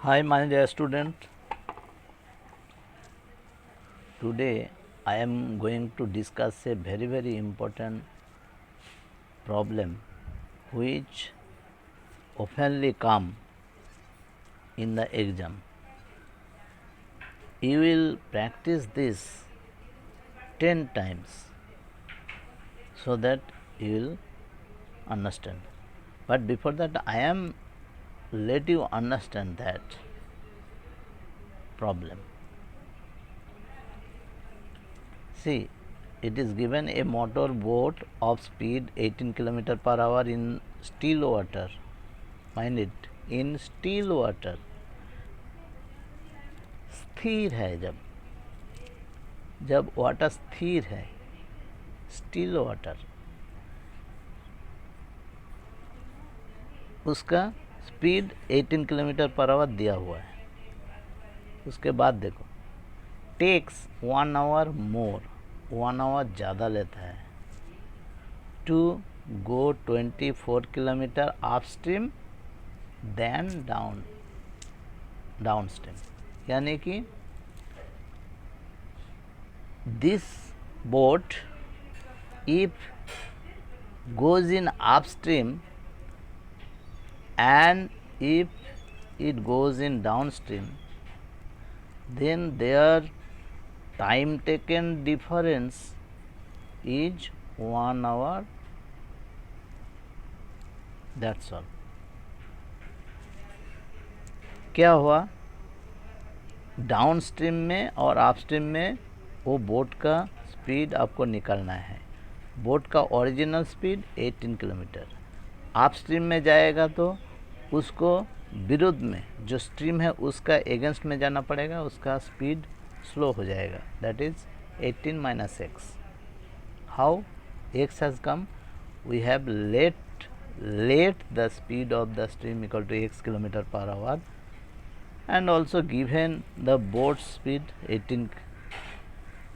Hi, my dear student. Today I am going to discuss a very important problem which oftenly come in the exam. You will practice this 10 times so that you will understand. But before that I am let you understand that problem. See, it is given a motor boat of speed 18 km per hour in still water. Mind it, in still water. स्थिर है जब water स्थिर है, still water, उसका speed 18 kilometre per our दिया हुआ है. उसके बाद देखो, टेक्स 1 आवर मोर, 1 आवर ज़्यादा लेता है to go 24 kilometre upstream then downstream. यानी कि this boat if goes in upstream and if it goes in downstream, then their time taken difference is 1 hour. That's all. क्या हुआ, down stream में और up stream में वो boat का speed आपको निकालना है. बोट का original speed 18 kilometre, up stream में जाएगा तो उसको विरुद्ध में जो स्ट्रीम है उसका एगेंस्ट में जाना पड़ेगा, उसका स्पीड स्लो हो जाएगा. That is 18 minus x. How x has come, we have let the speed of the stream equal to x kilometre per hour and also given the boat speed 18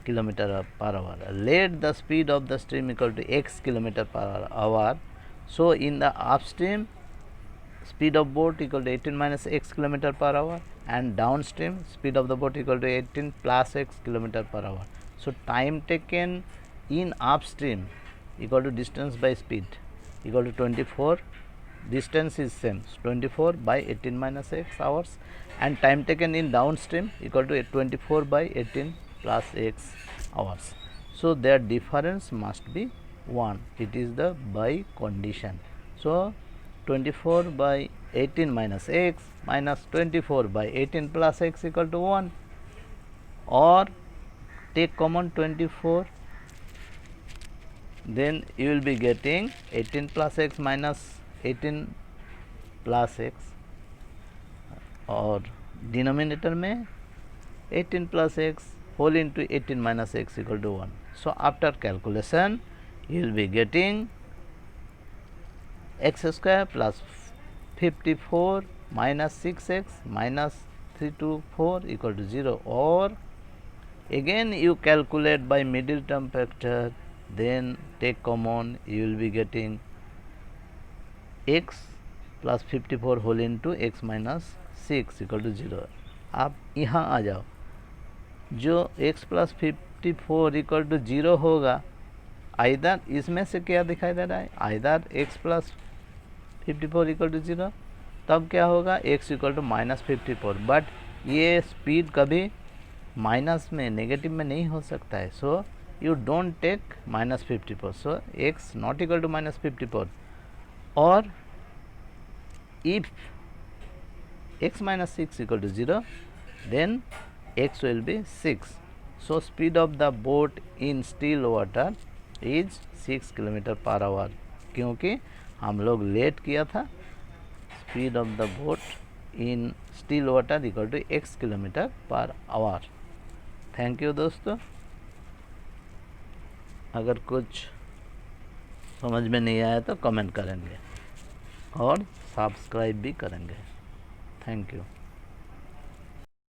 kilometer per hour. Let the speed of the stream equal to x kilometer per hour. So in the upstream, speed of boat equal to 18 minus x kilometer per hour, and downstream speed of the boat equal to 18 plus x kilometer per hour. So time taken in upstream equal to distance by speed equal to 24. Distance is same, 24 by 18 minus x hours, and time taken in downstream equal to 24 by 18 plus x hours. So their difference must be 1. It is the by condition. So 24 by 18 minus x minus 24 by 18 plus x equal to 1, or take common 24, then you will be getting 18 plus x minus 18 plus x, और denominator में 18 plus x whole into 18 minus x equal to 1. So after calculation you will be getting x square plus 54 minus 6x minus 324 equal to 0, or again you calculate by middle term factor, then take common, you will be getting x plus 54 whole into x minus 6 equal to 0. आप यहाँ आ जाओ, जो x plus 54 equal to 0 होगा, either इसमें से क्या दिखाई दे रहा है, either x plus 54 equal to 0, तब क्या होगा, x equal to minus 54. But ये स्पीड कभी माइनस में, नेगेटिव में नहीं हो सकता है. So you don't take minus 54. So x not equal to minus 54, और if x minus 6 equal to 0, then x will be 6. So speed of the boat in still water is 6 kilometre per hour, क्योंकि हम लोग let किया था. Speed of the boat in still water equal to x kilometre per hour. Thank you दोस्तों. अगर कुछ समझ में नहीं आया तो कमेंट करेंगे और सब्सक्राइब भी करेंगे. Thank you.